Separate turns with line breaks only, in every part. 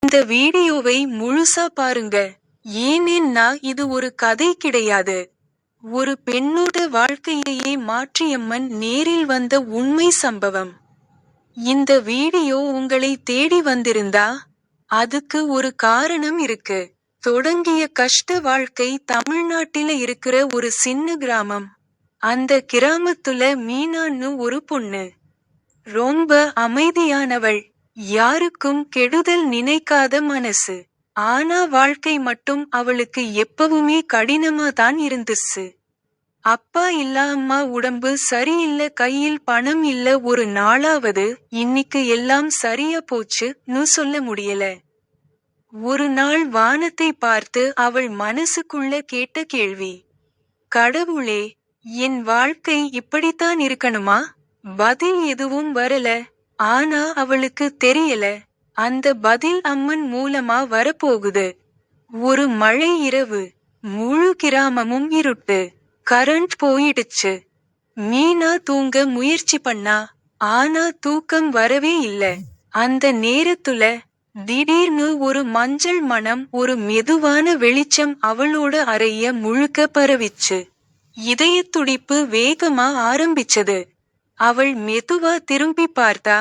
இந்த வீடியோவை முழுசா பாருங்க. ஏனென்னா இது ஒரு கதை கிடையாது. ஒரு பெண்ணோட வாழ்க்கையையே மாற்றியம்மன் நேரில் வந்த உண்மை சம்பவம். இந்த வீடியோ உங்களை தேடி வந்திருந்தா அதுக்கு ஒரு காரணம் இருக்கு. தொடங்கிய கஷ்ட வாழ்க்கை தமிழ்நாட்டில இருக்கிற ஒரு சின்ன கிராமம். அந்த கிராமத்துல மீனான்னு ஒரு பொண்ணு. ரொம்ப அமைதியானவள். யாருக்கும் கெடுதல் நினைக்காத மனசு. ஆனா வாழ்க்கை மட்டும் அவளுக்கு எப்பவுமே கடினமா தான் இருந்துச்சு. அப்பா இல்ல, அம்மா உடம்பு சரியில்ல, கையில் பணம் இல்ல. ஒரு நாளாவது இன்னிக்கு எல்லாம் சரியா போச்சுன்னு சொல்ல முடியல. ஒரு நாள் வானத்தை பார்த்து அவள் மனசுக்குள்ள கேட்ட கேள்வி, கடவுளே, என் வாழ்க்கை இப்படித்தான் இருக்கணுமா? பதில் எதுவும் வரல. ஆனா அவளுக்கு தெரியல, அந்த பதில் அம்மன் மூலமா வரப்போகுது. ஒரு மழை இரவு. முழு கிராமமும் இருட்டு. கரண்ட் போயிடுச்சு. மீனா தூங்க முயற்சி பண்ணா. ஆனா தூக்கம் வரவே இல்ல. அந்த நேரத்துல திடீர்னு ஒரு மஞ்சள் மணம், ஒரு மெதுவான வெளிச்சம் அவளோட அறைய முழுக்க பரவிச்சு. இதயத் துடிப்பு வேகமா ஆரம்பிச்சது. அவள் மெதுவா திரும்பி பார்த்தா.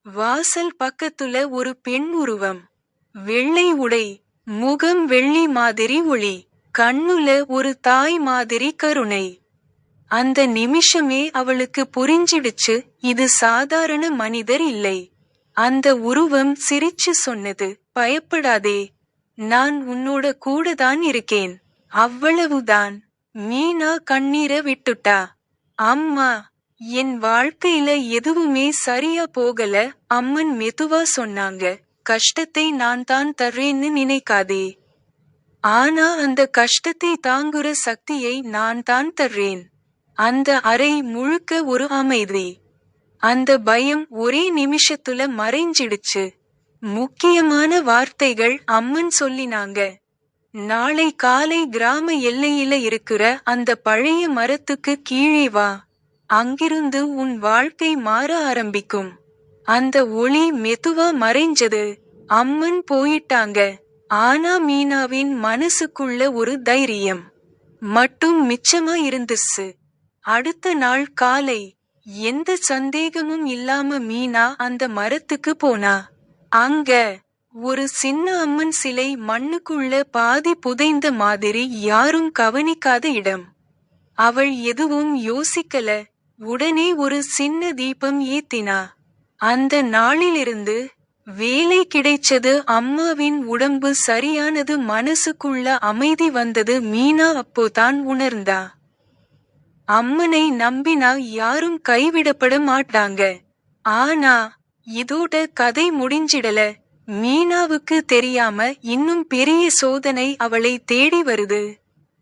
வாசல் பக்கத்துல ஒரு பெண் உருவம். வெள்ளை உடை, முகம் வெள்ளி மாதிரி ஒளி, கண்ணுல ஒரு தாய் மாதிரி கருணை. அந்த நிமிஷமே அவளுக்கு புரிஞ்சிடுச்சு, இது சாதாரண மனிதர் இல்லை. அந்த உருவம் சிரிச்சு சொன்னது, பயப்படாதே, நான் உன்னோட கூடதான் இருக்கேன். அவ்வளவுதான். மீனா கண்ணீர விட்டுட்டா. அம்மா, என் வாழ்க்கையில எதுவுமே சரியா போகல. அம்மன் மெதுவா சொன்னாங்க, கஷ்டத்தை நான் தான் தர்றேன்னு நினைக்காதே. ஆனா அந்த கஷ்டத்தை தாங்குற சக்தியை நான் தான் தர்றேன். அந்த அறை முழுக்க ஒரு அமைதி. அந்த பயம் ஒரே நிமிஷத்துல மறைஞ்சிடுச்சு. முக்கியமான வார்த்தைகள் அம்மன் சொல்லினாங்க. நாளை காலை கிராம எல்லையில இருக்கிற அந்த பழைய மரத்துக்கு கீழே வா. அங்கிருந்து உன் வாழ்க்கை மாற ஆரம்பிக்கும். அந்த ஒளி மெதுவா மறைஞ்சது. அம்மன் போயிட்டாங்க. ஆனா மீனாவின் மனசுக்குள்ள ஒரு தைரியம் மட்டும் மிச்சமா இருந்துச்சு. அடுத்த நாள் காலை, எந்த சந்தேகமும் இல்லாம மீனா அந்த மரத்துக்கு போனா. அங்க ஒரு சின்ன அம்மன் சிலை, மண்ணுக்குள்ள பாதி புதைந்த மாதிரி, யாரும் கவனிக்காத இடம். அவள் எதுவும் யோசிக்கல. உடனே ஒரு சின்ன தீபம் ஏத்தினா. அந்த நாளிலிருந்து வேலை கிடைச்சது, அம்மாவின் உடம்பு சரியானது, மனசுக்குள்ள அமைதி வந்தது. மீனா அப்போதான் உணர்ந்தா, அம்மனை நம்பினா யாரும் கைவிடப்பட மாட்டாங்க. ஆனா இதோட கதை முடிஞ்சிடல. மீனாவுக்கு தெரியாம இன்னும் பெரிய சோதனை அவளை தேடி வருது.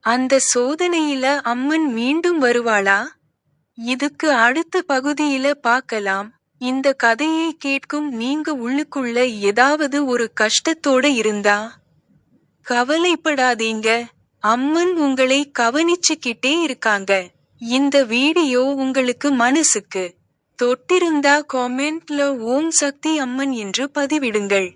அந்த சோதனையில அம்மன் மீண்டும் வருவாளா? இதுக்கு அடுத்த பகுதியில பார்க்கலாம். இந்த கதையை கேட்கும் நீங்க உள்ளுக்குள்ள ஏதாவது ஒரு கஷ்டத்தோட இருந்தா கவலைப்படாதீங்க. அம்மன் உங்களை கவனிச்சுக்கிட்டே இருக்காங்க. இந்த வீடியோ உங்களுக்கு மனசுக்கு தொட்டிருந்தா காமெண்ட்ல ஓம் சக்தி அம்மன் என்று பதிவிடுங்கள்.